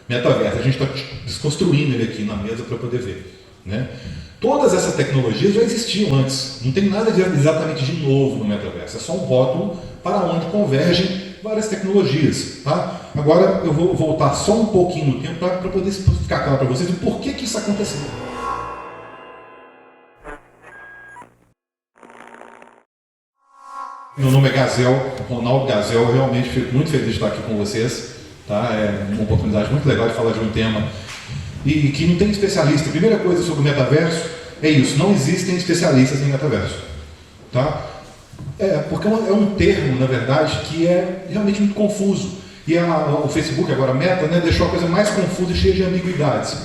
Metaverso, a gente está desconstruindo ele aqui na mesa para poder ver, né? Todas essas tecnologias já existiam antes, não tem nada exatamente de novo no metaverso, é só um rótulo para onde convergem várias tecnologias. Tá? Agora eu vou voltar só um pouquinho no tempo para poder ficar claro para vocês o porquê que isso aconteceu. Meu nome é Gazel, Ronaldo Gazel, eu realmente fico muito feliz de estar aqui com vocês. Tá? É uma oportunidade muito legal de falar de um tema e que não tem especialista. A primeira coisa sobre o metaverso é isso, não existem especialistas em metaverso. Tá? Porque é um termo, na verdade, que é realmente muito confuso. E o Facebook, agora a Meta, né, deixou a coisa mais confusa e cheia de ambiguidades.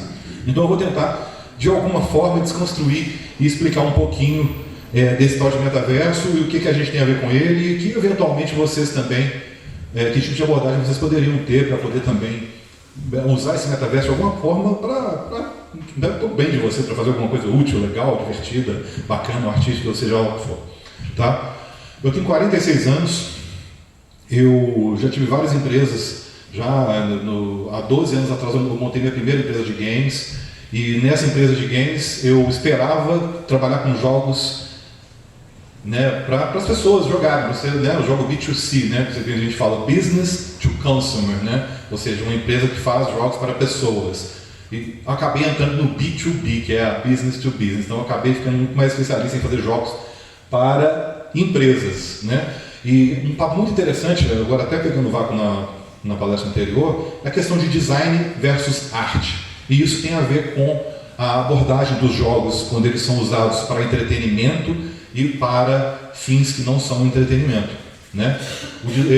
Então eu vou tentar, de alguma forma, desconstruir e explicar um pouquinho desse tal de metaverso e o que a gente tem a ver com ele e que, eventualmente, vocês também, que tipo de abordagem vocês poderiam ter para poder também usar esse metaverso de alguma forma para o bem de vocês, para fazer alguma coisa útil, legal, divertida, bacana, artística, ou seja lá o que for. Tá? Eu tenho 46 anos, eu já tive várias empresas, há 12 anos atrás eu montei minha primeira empresa de games, e nessa empresa de games eu esperava trabalhar com jogos, né, para as pessoas jogarem, né, o jogo B2C, né, que a gente fala business to consumer, né, ou seja, uma empresa que faz jogos para pessoas. E eu acabei entrando no B2B, que é a business to business, então eu acabei ficando muito mais especialista em fazer jogos para empresas, né? E um papo muito interessante, agora até pegando o vácuo na palestra anterior, é a questão de design versus arte. E isso tem a ver com a abordagem dos jogos quando eles são usados para entretenimento e para fins que não são entretenimento, né?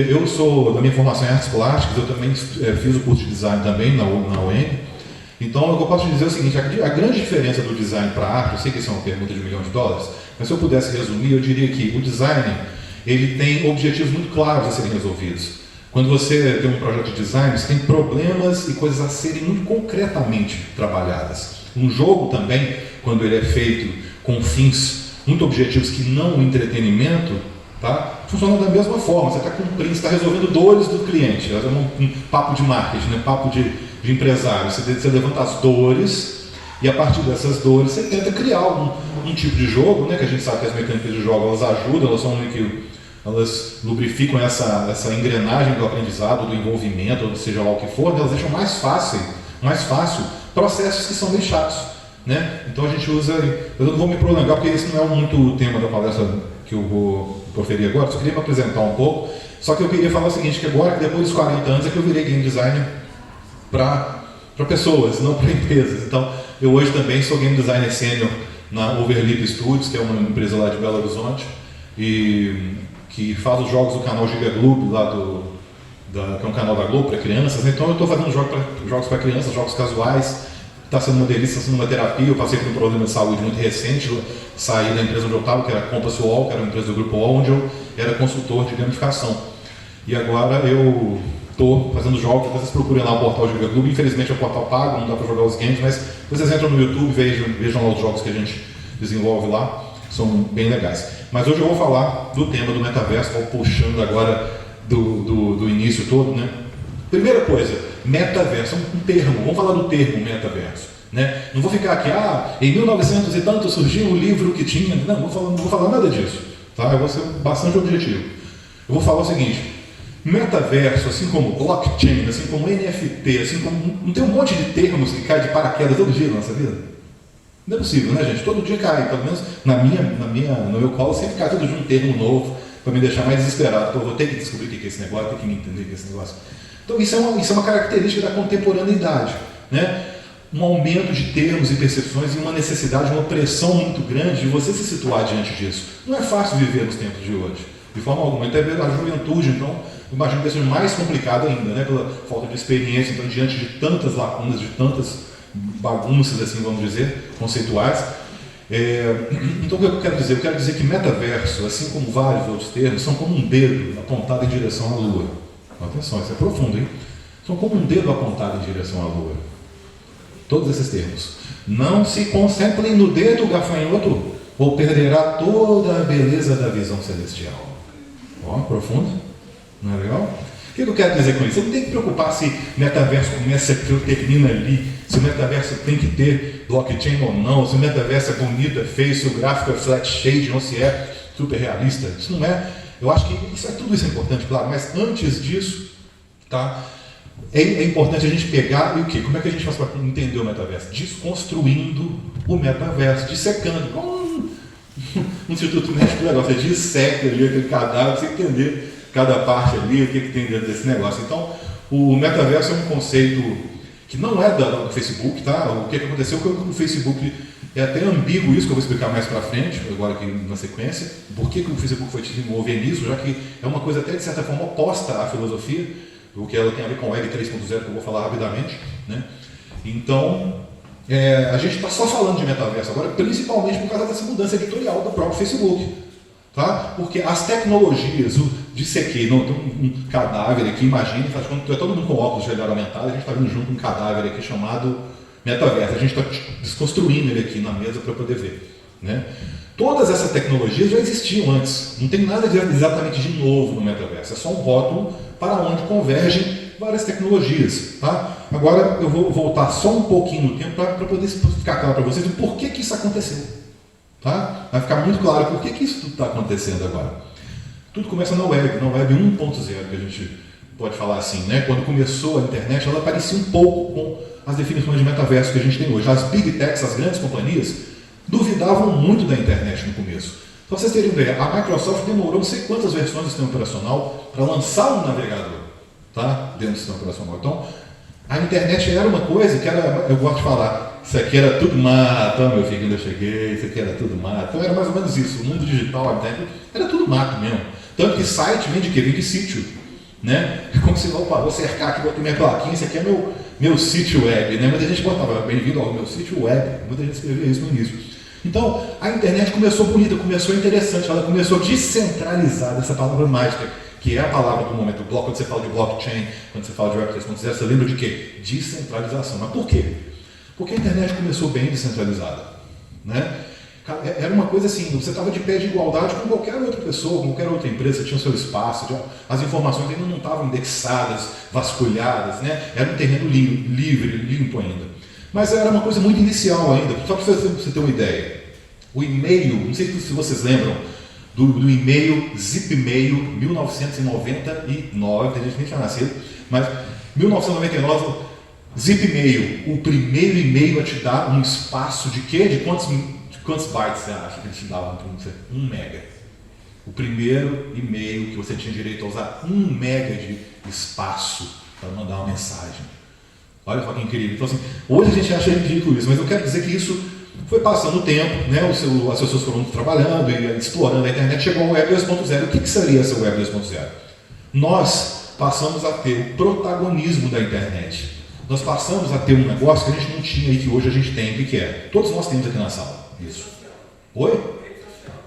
Eu sou, da minha formação em artes plásticas, eu também fiz o curso de design também na UEM. Então, o que eu posso dizer é o seguinte, a grande diferença do design para a arte, eu sei que isso é uma pergunta de $1 milhão, mas se eu pudesse resumir, eu diria que o design ele tem objetivos muito claros a serem resolvidos. Quando você tem um projeto de design, você tem problemas e coisas a serem muito concretamente trabalhadas. Um jogo também, quando ele é feito com fins muito objetivos que não o entretenimento, tá? Funciona da mesma forma, você está cumprindo, você está resolvendo dores do cliente. É um papo de marketing, né? Papo de empresário. Você levanta as dores e a partir dessas dores você tenta criar um tipo de jogo, né? Que a gente sabe que as mecânicas de jogo elas ajudam, elas lubrificam essa engrenagem do aprendizado, do envolvimento, ou seja lá o que for, né? Elas deixam mais fácil processos que são bem chatos, né? Então a gente usa, eu não vou me prolongar porque esse não é muito o tema da palestra que eu vou proferir agora, só queria me apresentar um pouco, só que eu queria falar o seguinte, que agora, depois dos 40 anos, é que eu virei game designer para pessoas, não para empresas. Então, eu hoje também sou game designer sênior na Overleap Studios, que é uma empresa lá de Belo Horizonte, e que faz os jogos do canal Giga Globo, que é um canal da Globo para crianças. Então, eu estou fazendo jogos para crianças, jogos casuais. Está sendo uma delícia, está sendo uma terapia. Eu passei por um problema de saúde muito recente, saí da empresa onde eu estava, que era a Compass UOL, que era uma empresa do Grupo UOL, onde eu era consultor de gamificação. E agora eu estou fazendo jogos, vocês procurem lá o portal Giga Globo. Infelizmente é um portal pago, não dá para jogar os games, mas vocês entram no YouTube, vejam lá os jogos que a gente desenvolve lá, são bem legais. Mas hoje eu vou falar do tema do metaverso, estou puxando agora do início todo, né? Primeira coisa, metaverso, um termo, vamos falar do termo metaverso, né? Não vou ficar aqui, em 1900 e tanto surgiu o livro que tinha, não vou falar nada disso, tá? Eu vou ser bastante objetivo. Eu vou falar o seguinte, metaverso, assim como blockchain, assim como NFT, assim como, não tem um monte de termos que caem de paraquedas todo dia na nossa vida? Não é possível, né, gente? Todo dia cai, pelo menos no meu colo sempre cai todo dia um termo novo para me deixar mais desesperado. Então eu vou ter que descobrir o que é esse negócio, ter que me entender o que é esse negócio. Então isso é uma característica da contemporaneidade, né? Um aumento de termos e percepções e uma necessidade, uma pressão muito grande de você se situar diante disso. Não é fácil viver nos tempos de hoje, de forma alguma. Até a juventude, então, imagino que seja mais complicado ainda, né? Pela falta de experiência, então, diante de tantas lacunas, de tantas bagunças, assim, vamos dizer, conceituais. Então o que eu quero dizer? Eu quero dizer que metaverso, assim como vários outros termos, são como um dedo apontado em direção à Lua. Atenção, isso é profundo, hein? São como um dedo apontado em direção à Lua. Todos esses termos. Não se concentrem no dedo, gafanhoto, ou perderá toda a beleza da visão celestial. Ó, profundo? Não é legal? O que eu quero dizer com isso? Você não tem que preocupar se metaverso começa aqui ou termina ali, se o metaverso tem que ter blockchain ou não, se o metaverso é bonito, é feio, se o gráfico é flat shade ou se é super realista. Isso não é. Eu acho que tudo isso é importante, claro, mas antes disso, tá? É importante a gente pegar e o quê? Como é que a gente faz para entender o metaverso? Desconstruindo o metaverso, dissecando. Como um instituto médico legal, você disseca ali aquele cadáver, você entender cada parte ali, o que tem dentro desse negócio. Então, o metaverso é um conceito que não é do Facebook, tá? O que aconteceu foi que o Facebook é até ambíguo isso, que eu vou explicar mais para frente, agora aqui na sequência, por que o Facebook foi desenvolver nisso, já que é uma coisa até de certa forma oposta à filosofia, o que ela tem a ver com o Web 3.0, que eu vou falar rapidamente, né? Então, a gente está só falando de metaverso agora, principalmente por causa dessa mudança editorial do próprio Facebook, tá? Porque as tecnologias, o dissequei, um cadáver aqui, imagine, quando todo mundo com óculos de realidade aumentada, a gente está vendo junto um cadáver aqui chamado metaverso, a gente está desconstruindo ele aqui na mesa para poder ver, né? Todas essas tecnologias já existiam antes, não tem nada exatamente de novo no metaverso, é só um rótulo para onde convergem várias tecnologias, tá? Agora eu vou voltar só um pouquinho no tempo para poder ficar claro para vocês o porquê que isso aconteceu, tá? Vai ficar muito claro por que isso tudo está acontecendo agora. Tudo começa na web 1.0, que a gente pode falar assim, né? Quando começou a internet, ela parecia um pouco com as definições de metaverso que a gente tem hoje. As big techs, as grandes companhias, duvidavam muito da internet no começo. Para vocês terem ideia, a Microsoft demorou não sei quantas versões do sistema operacional para lançar um navegador, tá? Dentro do sistema operacional. Então, a internet era uma coisa que era, eu gosto de falar, isso aqui era tudo mato, meu filho, quando eu cheguei, isso aqui era tudo mato. Então era mais ou menos isso, o mundo digital, a internet, era tudo mato mesmo. Tanto que site vem de quê? Vem de sítio, né? É como se, opa, vou cercar aqui, botei minha plaquinha, esse aqui é meu sítio web, né? Muita gente botava, bem-vindo ao meu sítio web, muita gente escrevia isso no início. Então, a internet começou bonita, começou interessante, ela começou descentralizada, essa palavra mágica, que é a palavra do momento. Quando você fala de blockchain, quando você fala de Web 3.0, você lembra de quê? Descentralização. Mas por quê? Porque a internet começou bem descentralizada, né? Era uma coisa assim, você estava de pé de igualdade com qualquer outra pessoa, qualquer outra empresa, tinha o seu espaço, as informações ainda não estavam indexadas, vasculhadas, né? Era um terreno livre, limpo ainda. Mas era uma coisa muito inicial ainda, só para você ter uma ideia. O e-mail, não sei se vocês lembram, do e-mail Zipmail 1999, tem gente que nem tinha nascido, mas 1999, Zipmail, o primeiro e-mail a te dar um espaço de quê? De quantos bytes você acha que ele te dava para você? 1 mega. O primeiro e-mail que você tinha direito a usar 1 mega de espaço para mandar uma mensagem. Olha só que incrível. Então, assim, hoje a gente acha ridículo isso, mas eu quero dizer que isso foi passando o tempo, né? As pessoas foram trabalhando e explorando a internet, chegou ao Web 2.0. O que seria essa Web 2.0? Nós passamos a ter o protagonismo da internet. Nós passamos a ter um negócio que a gente não tinha e que hoje a gente tem. O que é? Todos nós temos aqui na sala. Isso. Oi?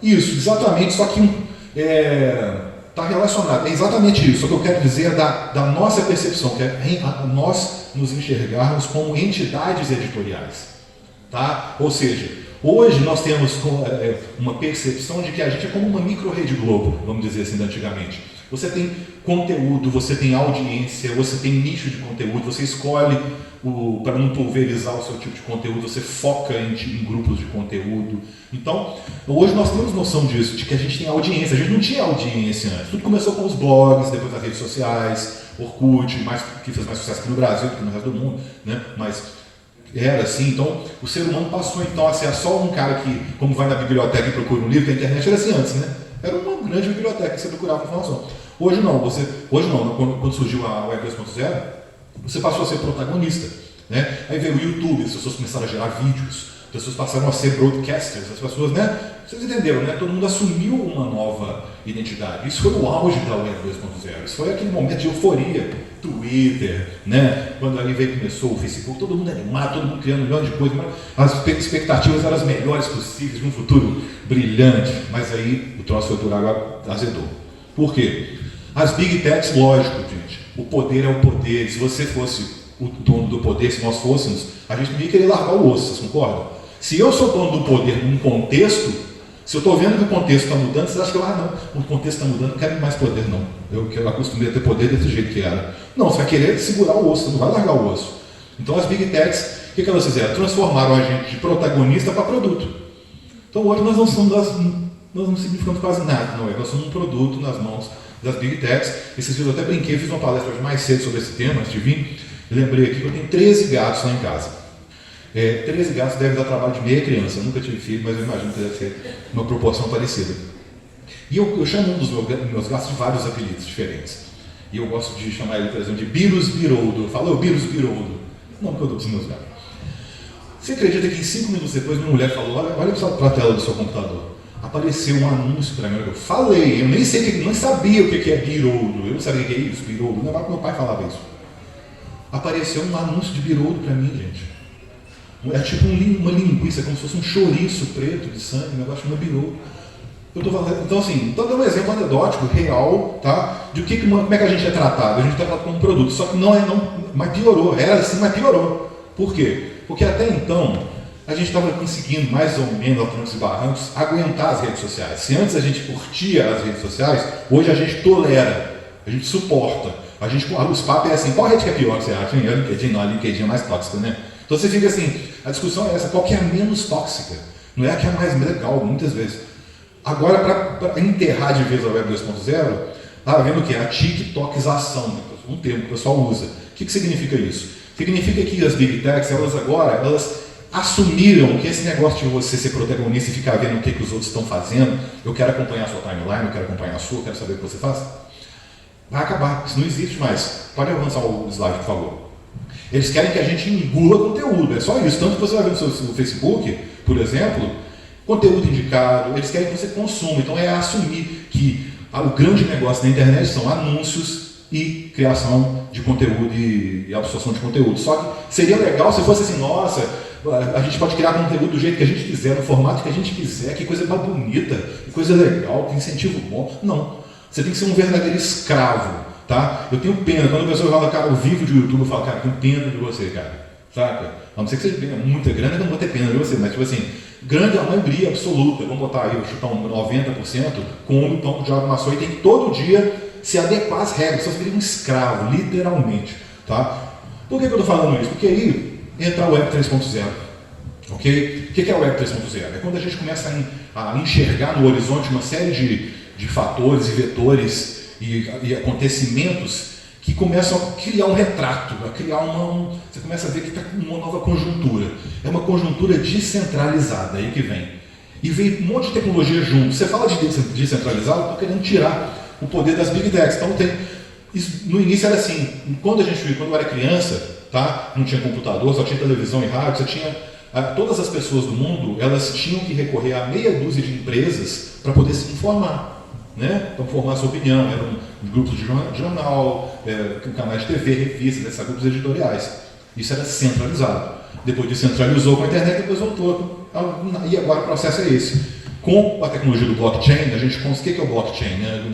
Isso, exatamente, só que está relacionado. É exatamente isso. Só que eu quero dizer da nossa percepção, que é nós nos enxergarmos como entidades editoriais. Tá? Ou seja, hoje nós temos uma percepção de que a gente é como uma micro-rede Globo, vamos dizer assim, antigamente. Você tem conteúdo, você tem audiência, você tem nicho de conteúdo, você escolhe para não pulverizar o seu tipo de conteúdo, você foca em grupos de conteúdo. Então, hoje nós temos noção disso, de que a gente tem audiência. A gente não tinha audiência antes. Tudo começou com os blogs, depois as redes sociais, Orkut, que fez mais sucesso aqui no Brasil do que no resto do mundo, né? Mas era assim. Então, o ser humano passou então a ser só um cara que, como vai na biblioteca e procura um livro, que a internet era assim antes, né? Era uma grande biblioteca que você procurava informação. Hoje não, quando surgiu a Web 2.0, você passou a ser protagonista, né? Aí veio o YouTube, as pessoas começaram a gerar vídeos, as pessoas passaram a ser broadcasters, as pessoas, né? Vocês entenderam, né? Todo mundo assumiu uma nova identidade. Isso foi o auge da Web 2.0, isso foi aquele momento de euforia, Twitter, né? Quando ali começou o Facebook, todo mundo animado, todo mundo criando um milhão de coisas, as expectativas eram as melhores possíveis, de um futuro brilhante, mas aí o troço foi por água, azedou. Por quê? As big techs, lógico, gente, o poder é o poder. Se você fosse o dono do poder, se nós fôssemos, a gente não ia querer largar o osso, vocês concordam? Se eu sou dono do poder num contexto, Se eu estou vendo que o contexto está mudando, vocês acham que não, o contexto está mudando, não quero mais poder não. Eu acostumei a ter poder desse jeito que era. Não, você vai querer segurar o osso, você não vai largar o osso. Então as Big Techs, o que elas fizeram? Transformaram a gente de protagonista para produto. Então hoje nós não significamos quase nada, não é? Nós somos um produto nas mãos das Big Techs. Esses dias eu até brinquei, fiz uma palestra hoje mais cedo sobre esse tema, antes de vir, e lembrei aqui que eu tenho 13 gatos lá em casa. 13 gatos deve dar trabalho de meia criança. Eu nunca tive filho, mas eu imagino que deve ser uma proporção parecida. E eu chamo um dos meus gatos de vários apelidos diferentes. E eu gosto de chamar ele, por exemplo, de Birus Biroldo. Fala, Birus Biroldo. O nome que eu dou para os meus gatos. Você acredita que em 5 minutos depois minha mulher falou, olha para a tela do seu computador. Apareceu um anúncio para mim. Eu falei, eu nem sabia o que é Biroldo. Eu não sabia o que é isso, Biroldo. Meu pai falava isso. Apareceu um anúncio de Biroldo para mim, gente. É tipo uma linguiça, como se fosse um chouriço preto de sangue, um negócio de birô. Então, assim, estou dando um exemplo anedótico, real, tá? De como é que a gente é tratado. A gente é tratado como um produto, só que mas piorou. Era assim, mas piorou. Por quê? Porque até então, a gente estava conseguindo, mais ou menos, aos trancos e barrancos, aguentar as redes sociais. Se antes a gente curtia as redes sociais, hoje a gente tolera, a gente suporta. Os papos é assim, qual rede que é pior que você acha? A LinkedIn não, a LinkedIn é mais tóxica, né? Então você fica assim, a discussão é essa, qual que é a menos tóxica? Não é a que é a mais legal, muitas vezes. Agora, para enterrar de vez a Web 2.0, estava vendo o que? A TikTokização, um termo que o pessoal usa. O que significa isso? Significa que as Big Techs, elas assumiram que esse negócio de você ser protagonista e ficar vendo o que os outros estão fazendo, eu quero acompanhar a sua timeline, eu quero acompanhar a sua, eu quero saber o que você faz, vai acabar, isso não existe mais. Pode avançar o slide, por favor. Eles querem que a gente engula conteúdo, é só isso. Tanto que você vai ver no seu Facebook, por exemplo, conteúdo indicado, eles querem que você consuma. Então é assumir que o grande negócio da internet são anúncios e criação de conteúdo e absorção de conteúdo. Só que seria legal se fosse assim, nossa, a gente pode criar conteúdo do jeito que a gente quiser, no formato que a gente quiser, que coisa mais bonita, que coisa legal, que incentivo bom. Não, você tem que ser um verdadeiro escravo. Tá? Eu tenho pena, quando a pessoa fala, cara, o vídeo de YouTube, eu falo, cara, eu tenho pena de você, cara, saca? A não ser que seja muita grana, eu não vou ter pena de você, mas tipo assim, grande, a maioria absoluta, vamos botar aí, vou chutar um 90%, come pão de armação e tem que todo dia se adequar às regras, só se vira um escravo, literalmente, tá? Por que eu estou falando isso? Porque aí entra a Web 3.0, ok? O que é a Web 3.0? É quando a gente começa a enxergar no horizonte uma série de fatores e vetores e acontecimentos que começam a criar um retrato, a criar você começa a ver que está com uma nova conjuntura. É uma conjuntura descentralizada, aí que vem. E vem um monte de tecnologia junto. Você fala de descentralizado, eu estou querendo tirar o poder das Big Techs. Então no início era assim, quando eu era criança, tá? Não tinha computador, só tinha televisão e rádio, todas as pessoas do mundo, elas tinham que recorrer a meia dúzia de empresas para poder se informar. Né? Para formar a sua opinião, eram grupos de jornal, canais de TV, revistas, grupos editoriais. Isso era centralizado. Depois descentralizou com a internet, depois voltou. E agora o processo é esse. Com a tecnologia do blockchain, a gente consegue o que é o blockchain? Né?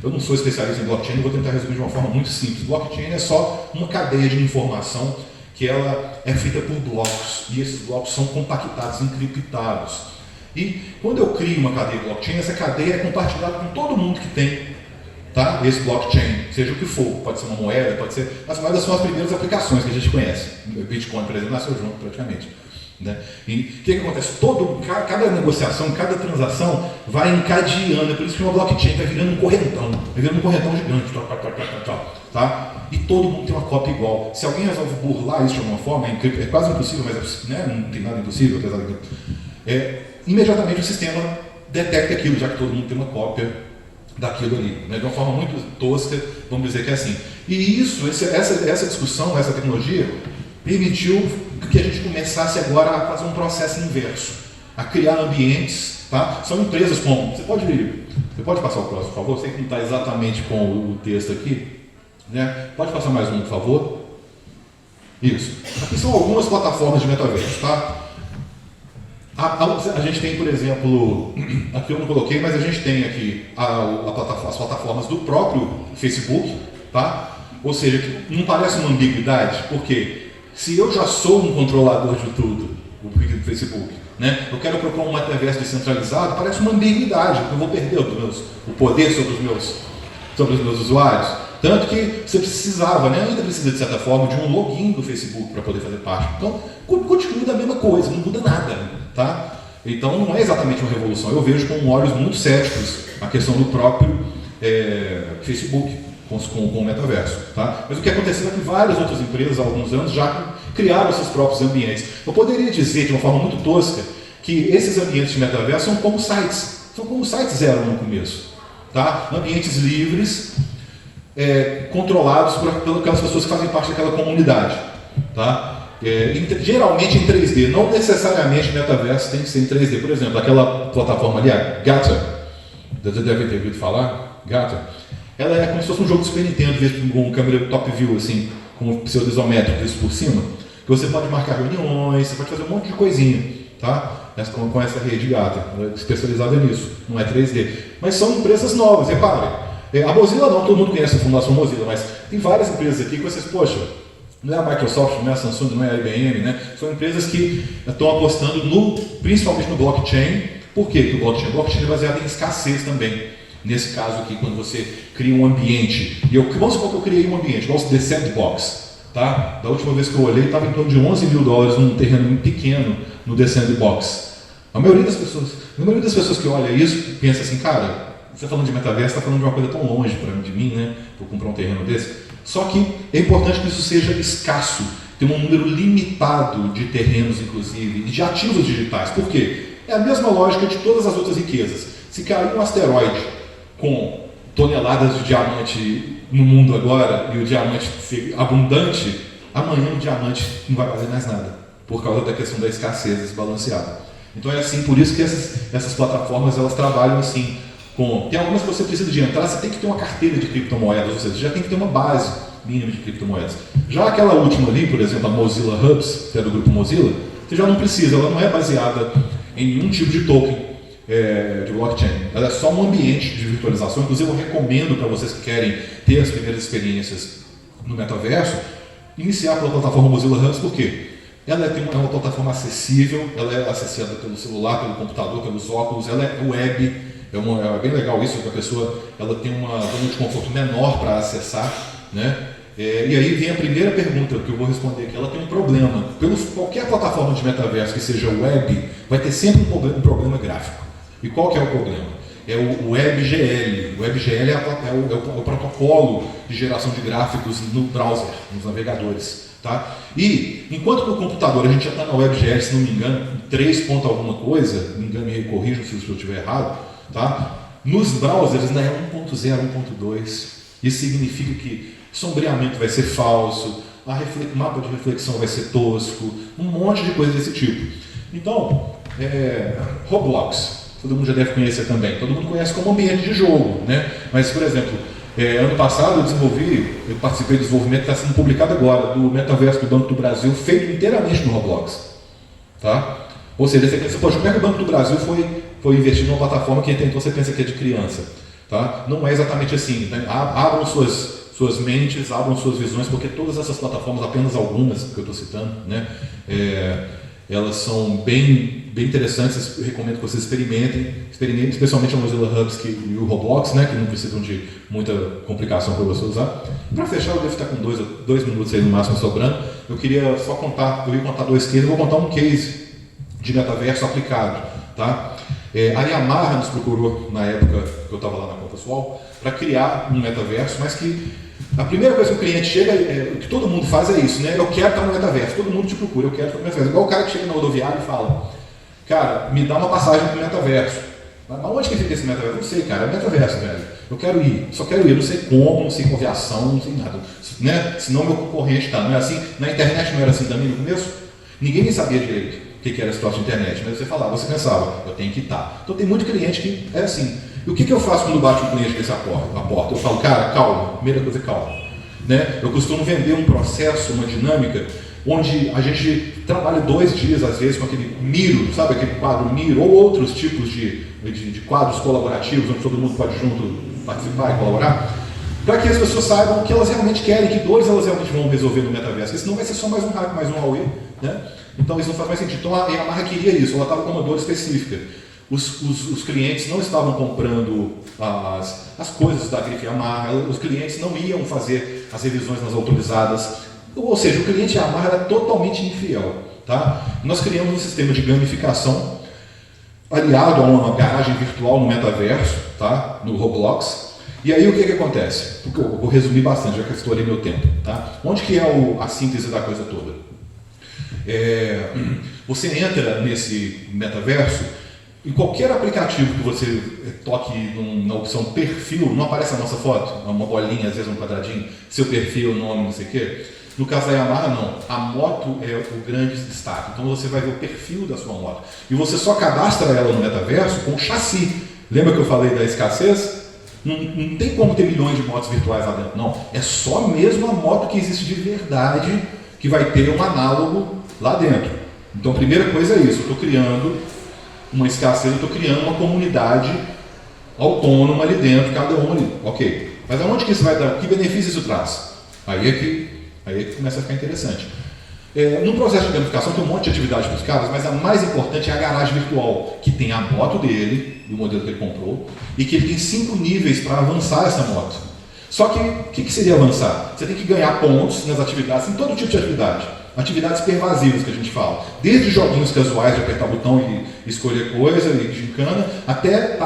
Eu não sou especialista em blockchain, vou tentar resumir de uma forma muito simples. Blockchain é só uma cadeia de informação que ela é feita por blocos, e esses blocos são compactados, encriptados. E quando eu crio uma cadeia blockchain, essa cadeia é compartilhada com todo mundo que tem, tá? Esse blockchain, seja o que for, pode ser uma moeda, pode ser... As moedas são as primeiras aplicações que a gente conhece. O Bitcoin, por exemplo, nasceu junto praticamente. Né? E o que acontece? Cada negociação, cada transação vai encadeando, é por isso que uma blockchain vai virando um correntão, gigante, tá? E todo mundo tem uma cópia igual. Se alguém resolve burlar isso de alguma forma, é quase impossível, mas né? Não tem nada impossível, apesar de... imediatamente o sistema detecta aquilo, já que todo mundo tem uma cópia daquilo ali. Né? De uma forma muito tosca, vamos dizer que é assim. E essa discussão, essa tecnologia, permitiu que a gente começasse agora a fazer um processo inverso, a criar ambientes, tá? São empresas como... Você pode passar o próximo, por favor? Sei que não está exatamente com o texto aqui. Né? Pode passar mais um, por favor? Isso. Aqui são algumas plataformas de metaverso, tá? A gente tem, por exemplo, aqui eu não coloquei, mas a gente tem aqui as plataformas do próprio Facebook, tá? Ou seja, não parece uma ambiguidade, porque se eu já sou um controlador de tudo, o Facebook. Né? Eu quero propor um metaverso descentralizado, parece uma ambiguidade, porque eu vou perder o poder sobre os meus usuários. Tanto que você precisava, né? Ainda precisa de certa forma, de um login do Facebook para poder fazer parte. Então, continua da mesma coisa, não muda nada. Tá? Então, não é exatamente uma revolução. Eu vejo com olhos muito céticos a questão do próprio Facebook com o metaverso. Tá? Mas o que aconteceu é que várias outras empresas, há alguns anos, já criaram seus próprios ambientes. Eu poderia dizer, de uma forma muito tosca, que esses ambientes de metaverso são como sites. São como sites eram no começo. Tá? Ambientes livres, controlados por aquelas pessoas que fazem parte daquela comunidade. Tá? Geralmente em 3D, não necessariamente metaverso tem que ser em 3D. Por exemplo, aquela plataforma ali, a Gacha, você deve ter ouvido falar, Gacha, ela é como se fosse um jogo de Super Nintendo, visto com câmera top view, assim, com pseudo-isométrico, visto por cima, que você pode marcar reuniões, você pode fazer um monte de coisinha, tá? Com essa rede Gacha, especializada nisso, não é 3D. Mas são empresas novas, reparem. A Mozilla não, todo mundo conhece a Fundação Mozilla, mas tem várias empresas aqui que vocês, poxa, não é a Microsoft, não é a Samsung, não é a IBM, né? São empresas que estão apostando principalmente no blockchain. Por quê? Porque o blockchain é baseado em escassez também. Nesse caso aqui, quando você cria um ambiente, vamos supor que eu criei um ambiente, igual o The Sandbox, tá? Da última vez que eu olhei, estava em torno de $11 mil num terreno pequeno no The Sandbox. A maioria das pessoas que olha isso, pensa assim, cara, você falando de metaverso, está falando de uma coisa tão longe de mim, né? Vou comprar um terreno desse. Só que é importante que isso seja escasso, ter um número limitado de terrenos, inclusive, e de ativos digitais. Por quê? É a mesma lógica de todas as outras riquezas. Se cair um asteroide com toneladas de diamante no mundo agora, e o diamante ser abundante, amanhã o diamante não vai fazer mais nada, por causa da questão da escassez desbalanceada. Então é assim, por isso que essas plataformas, elas trabalham assim, tem algumas que você precisa de entrar, você tem que ter uma carteira de criptomoedas, ou seja, você já tem que ter uma base mínima de criptomoedas. Já aquela última ali, por exemplo, a Mozilla Hubs, que é do grupo Mozilla, você já não precisa, ela não é baseada em nenhum tipo de token de blockchain. Ela é só um ambiente de virtualização. Inclusive, eu recomendo para vocês que querem ter as primeiras experiências no metaverso, iniciar pela plataforma Mozilla Hubs, por quê? Ela é uma plataforma acessível, ela é acessível pelo celular, pelo computador, pelos óculos, ela é web, é bem legal isso, que a pessoa ela tem uma zona de conforto menor para acessar, né? E aí vem a primeira pergunta que eu vou responder aqui. Ela tem um problema. Qualquer plataforma de metaverso que seja web, vai ter sempre um problema gráfico. E qual que é o problema? É o WebGL. O WebGL é o protocolo de geração de gráficos no browser, nos navegadores. Tá? E, enquanto no computador a gente já está na WebGL, se não me engano, 3 ponto alguma coisa, me engano, me corrijam se eu estiver errado, tá? Nos browsers ainda é 1.0, 1.2. Isso significa que sombreamento vai ser falso, mapa de reflexão vai ser tosco, um monte de coisa desse tipo. Então, Roblox, todo mundo já deve conhecer também, todo mundo conhece como ambiente de jogo, né? Mas, por exemplo, ano passado eu participei do desenvolvimento que está sendo publicado agora, do metaverso do Banco do Brasil, feito inteiramente no Roblox. Tá? Ou seja, você pensa, poxa, como é que o Banco do Brasil foi investir numa plataforma que então você pensa que é de criança? Tá? Não é exatamente assim, né? Abram suas mentes, abram suas visões, porque todas essas plataformas, apenas algumas que eu estou citando, né? Elas são bem interessantes. Eu recomendo que vocês experimentem, especialmente a Mozilla Hubs e o Roblox, né? Que não precisam de muita complicação para você usar. Para fechar, eu devo estar com dois minutos aí no máximo sobrando. Eu queria só contar, eu ia contar 2 cases, eu vou contar um case de metaverso aplicado. Tá? A Yamaha nos procurou na época que eu estava lá na Compassual para criar um metaverso, mas que a primeira coisa que o cliente chega, o que todo mundo faz é isso, né? Eu quero estar no metaverso, todo mundo te procura, eu quero estar no metaverso. Igual o cara que chega na rodoviária e fala, cara, me dá uma passagem para o metaverso. Mas onde que fica esse metaverso? Não sei, cara, é metaverso, velho. Eu quero ir, só quero ir, não sei como, não sei com aviação, não sei nada. Né? Senão meu concorrente está, não é assim? Na internet não era assim também no começo? Ninguém nem sabia direito o que era esse troço de internet, mas você falava, você pensava, eu tenho que estar. Então tem muito cliente que é assim. E o que eu faço quando bate um cliente desse a porta? Eu falo, cara, calma, primeira coisa é calma. Né? Eu costumo vender um processo, uma dinâmica, onde a gente trabalha 2 dias, às vezes, com aquele Miro, sabe aquele quadro Miro, ou outros tipos de quadros colaborativos, onde todo mundo pode junto participar e colaborar, para que as pessoas saibam o que elas realmente querem, que dores elas realmente vão resolver no metaverso, porque senão vai ser só mais um hack, mais um Huawei, né? Então isso não faz mais sentido. Então a Yamaha queria isso, ela estava com uma dor específica. Os clientes não estavam comprando as coisas da grife Yamaha, os clientes não iam fazer as revisões nas autorizadas, ou seja, o cliente Yamaha era totalmente infiel. Tá? Nós criamos um sistema de gamificação aliado a uma garagem virtual no metaverso, tá? No Roblox. E aí o que acontece? Porque eu vou resumir bastante, já que eu estourei meu tempo. Tá? Onde que é a síntese da coisa toda? Você entra nesse metaverso, em qualquer aplicativo que você toque na opção perfil, não aparece a nossa foto, uma bolinha, às vezes um quadradinho, seu perfil, nome, não sei o quê. No caso da Yamaha, não. A moto é o grande destaque. Então você vai ver o perfil da sua moto. E você só cadastra ela no metaverso com o chassi. Lembra que eu falei da escassez? Não tem como ter milhões de motos virtuais lá dentro, não. É só mesmo a moto que existe de verdade que vai ter um análogo lá dentro. Então a primeira coisa é isso. Eu estou criando uma escassez, eu estou criando uma comunidade autônoma ali dentro, cada um ali. Ok. Mas aonde que isso vai dar? Que benefício isso traz? Aí é que começa a ficar interessante. No processo de gamificação tem um monte de atividade para os caras, mas a mais importante é a garagem virtual, que tem a moto dele, do modelo que ele comprou, e que ele tem 5 níveis para avançar essa moto. Só que o que seria avançar? Você tem que ganhar pontos nas atividades, em todo tipo de atividade. Atividades pervasivas que a gente fala. Desde joguinhos casuais de apertar botão e escolher coisa e gincana, até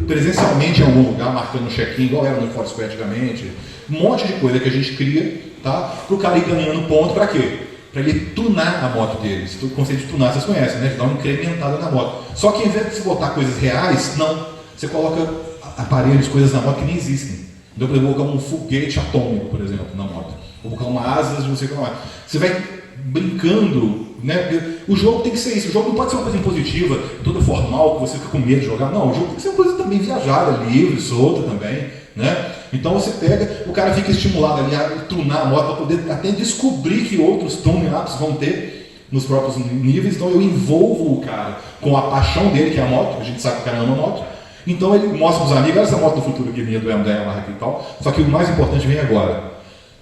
presencialmente em algum lugar, marcando um check-in, igual era no Foursquare antigamente. Um monte de coisa que a gente cria, tá? Para o cara ir ganhando ponto, para quê? Para ele tunar a moto dele. O conceito de tunar vocês conhecem, né? De dar uma incrementada na moto. Só que ao invés de você botar coisas reais, não. Você coloca aparelhos, coisas na moto que nem existem. Então, por exemplo, vou colocar um foguete atômico, por exemplo, na moto. Vou colocar uma asas de não sei como é. Você vai brincando, né? O jogo tem que ser isso. O jogo não pode ser uma coisa impositiva, toda formal, que você fica com medo de jogar. Não, o jogo tem que ser uma coisa também viajada, livre, solta também, né? Então você pega, o cara fica estimulado ali a tunar a moto para poder até descobrir que outros tune-ups vão ter nos próprios níveis. Então eu envolvo o cara com a paixão dele, que é a moto. A gente sabe que o cara ama a moto. Então ele mostra para os amigos, olha essa moto do futuro que vinha do Yamaha aqui e tal. Só que o mais importante vem agora.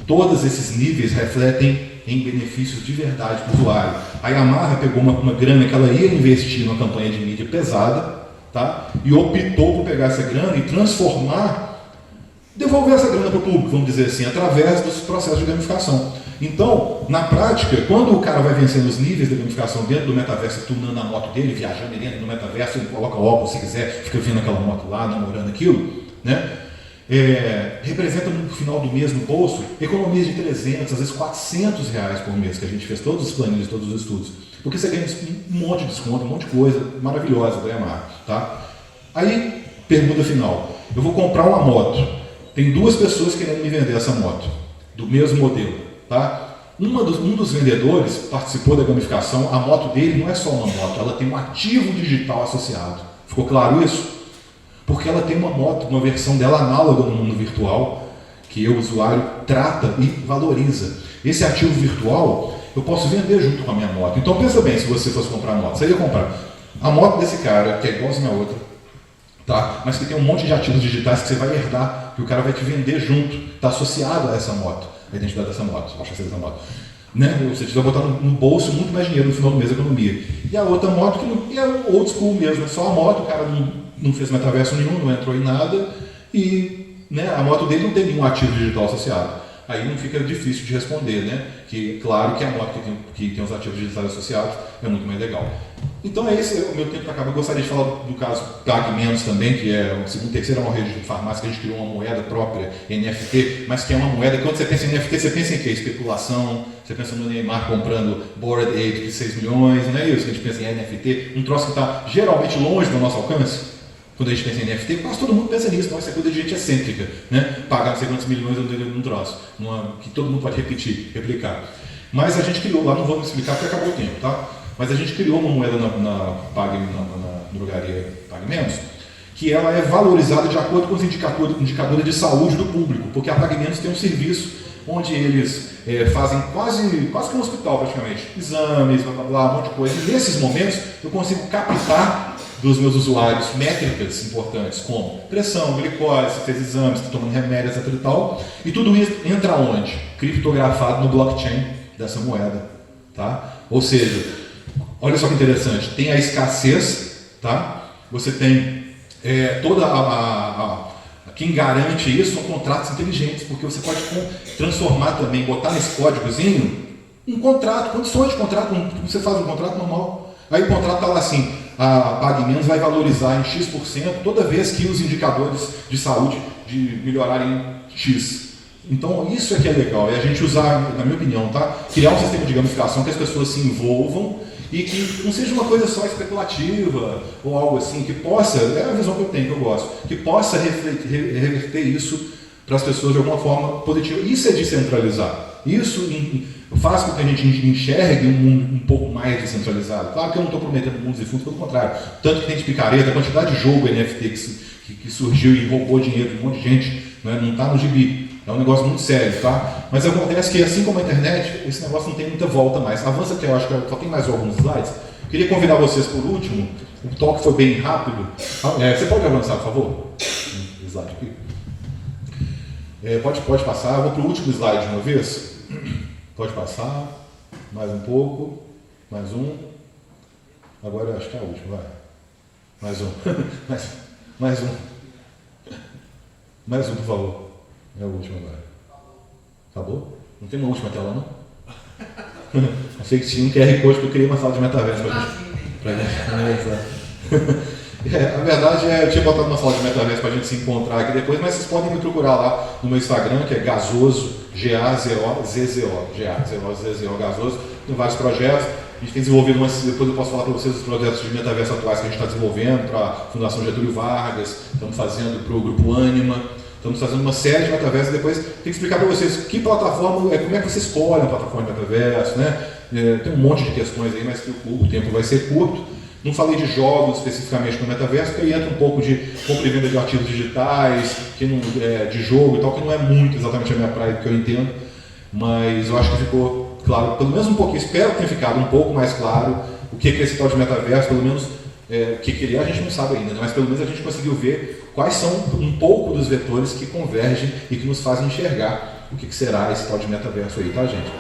Todos esses níveis refletem em benefícios de verdade para o usuário. A Yamaha pegou uma grana que ela ia investir numa campanha de mídia pesada, tá? E optou por pegar essa grana e devolver essa grana para o público, vamos dizer assim, através dos processos de gamificação. Então, na prática, quando o cara vai vencendo os níveis da gamificação dentro do metaverso, tunando a moto dele, viajando dentro do metaverso, ele coloca óculos se quiser, fica vendo aquela moto lá, namorando aquilo, né? Representa no final do mês no bolso economias de 300, às vezes 400 reais por mês, que a gente fez todos os planilhos, todos os estudos. Porque você ganha um monte de desconto, um monte de coisa maravilhosa da Yamaha, tá? Aí, pergunta final. Eu vou comprar uma moto. Tem 2 pessoas querendo me vender essa moto, do mesmo modelo, tá? Um dos vendedores participou da gamificação. A moto dele não é só uma moto, ela tem um ativo digital associado. Ficou claro isso? Porque ela tem uma moto, uma versão dela análoga no mundo virtual, que o usuário trata e valoriza. Esse ativo virtual eu posso vender junto com a minha moto. Então pensa bem, se você fosse comprar a moto, você ia comprar a moto desse cara, que é igualzinha a outra, tá? Mas que tem um monte de ativos digitais que você vai herdar, que o cara vai te vender junto, está associado a essa moto, a identidade dessa moto, a chassi dessa moto. Né? Você vai botar no bolso muito mais dinheiro no final do mês da economia. E a outra moto que é old school mesmo, é só a moto, o cara não fez metaverso nenhum, não entrou em nada, e né, a moto dele não tem nenhum ativo digital associado. Aí não fica difícil de responder, né? Que claro que a moto que tem os ativos digitais associados é muito mais legal. Então esse é o meu tempo para acabar. Eu gostaria de falar do caso Pague Menos também, que é o terceiro é uma rede de farmácia que a gente criou uma moeda própria, NFT, mas que é uma moeda que quando você pensa em NFT, você pensa em quê? Especulação, você pensa no Neymar comprando Bored Ape de 6 milhões, não é isso que a gente pensa em NFT, um troço que está geralmente longe do nosso alcance. Quando a gente pensa em NFT, quase todo mundo pensa nisso, mas isso é coisa de gente excêntrica, né? Pagar não sei quantos milhões num troço, que todo mundo pode replicar. Mas a gente criou, lá não vamos explicar porque acabou o tempo, tá? Mas a gente criou uma moeda na drogaria Pague Menos, que ela é valorizada de acordo com os indicadores de saúde do público, porque a Pague Menos tem um serviço onde eles fazem quase que um hospital praticamente, exames, blá blá blá, um monte de coisa. E nesses momentos eu consigo captar dos meus usuários métricas importantes, como pressão, glicose, se fez exames, está tomando remédios, etc e tal, e tudo isso entra onde? Criptografado no blockchain dessa moeda, tá? Ou seja, olha só que interessante, tem a escassez, tá? Você tem toda quem garante isso são contratos inteligentes, porque você pode transformar também, botar nesse códigozinho um contrato, condições de contrato, você faz um contrato normal. Aí o contrato está lá assim, a PagMenos vai valorizar em X% toda vez que os indicadores de saúde melhorarem X. Então isso é que é legal, é a gente usar, na minha opinião, tá? Criar um sistema de gamificação que as pessoas se envolvam e que não seja uma coisa só especulativa ou algo assim, que possa, é a visão que eu tenho, que eu gosto, que possa reverter isso para as pessoas de alguma forma positiva. Isso é descentralizar. Isso faz com que a gente enxergue um mundo um pouco mais descentralizado. Claro que eu não estou prometendo mundos e fundos, pelo contrário. Tanto que tem de picareta, a quantidade de jogo NFT que surgiu e roubou dinheiro de um monte de gente, né? Não está no gibi. É um negócio muito sério, tá? Mas acontece que, assim como a internet, esse negócio não tem muita volta mais. Avança até, eu acho que só tem mais alguns slides. Queria convidar vocês por último. O talk foi bem rápido. Você pode avançar, por favor? Slide aqui. Pode passar. Eu vou para o último slide de uma vez. Pode passar. Mais um pouco. Mais um. Agora eu acho que é a última, vai. Mais um. mais um. Mais um, por favor. É a última agora. Acabou? Não tem uma última tela, não? Achei que tinha um QR Code que eu criei uma sala de metaverso pra gente. A verdade eu tinha botado uma sala de metaverso pra gente se encontrar aqui depois, mas vocês podem me procurar lá no meu Instagram, que é Gazoso, Gazoso, Gazoso. Tem vários projetos. A gente tem desenvolvido depois eu posso falar para vocês os projetos de metaverso atuais que a gente está desenvolvendo para a Fundação Getúlio Vargas, estamos fazendo para o Grupo Anima. Estamos fazendo uma série de metaversos e depois tem que explicar para vocês que plataforma, como é que você escolhe a plataforma de metaverso, né? Tem um monte de questões aí, mas que o tempo vai ser curto. Não falei de jogos especificamente no metaverso, porque aí entra um pouco de compra e venda de ativos digitais, de jogo e tal, que não é muito exatamente a minha praia, que eu entendo, mas eu acho que ficou claro, pelo menos um pouquinho, espero que tenha ficado um pouco mais claro o que é esse tal de metaverso, pelo menos o que ele é, a gente não sabe ainda, mas pelo menos a gente conseguiu ver quais são um pouco dos vetores que convergem e que nos fazem enxergar o que será esse tal de metaverso aí, tá, gente?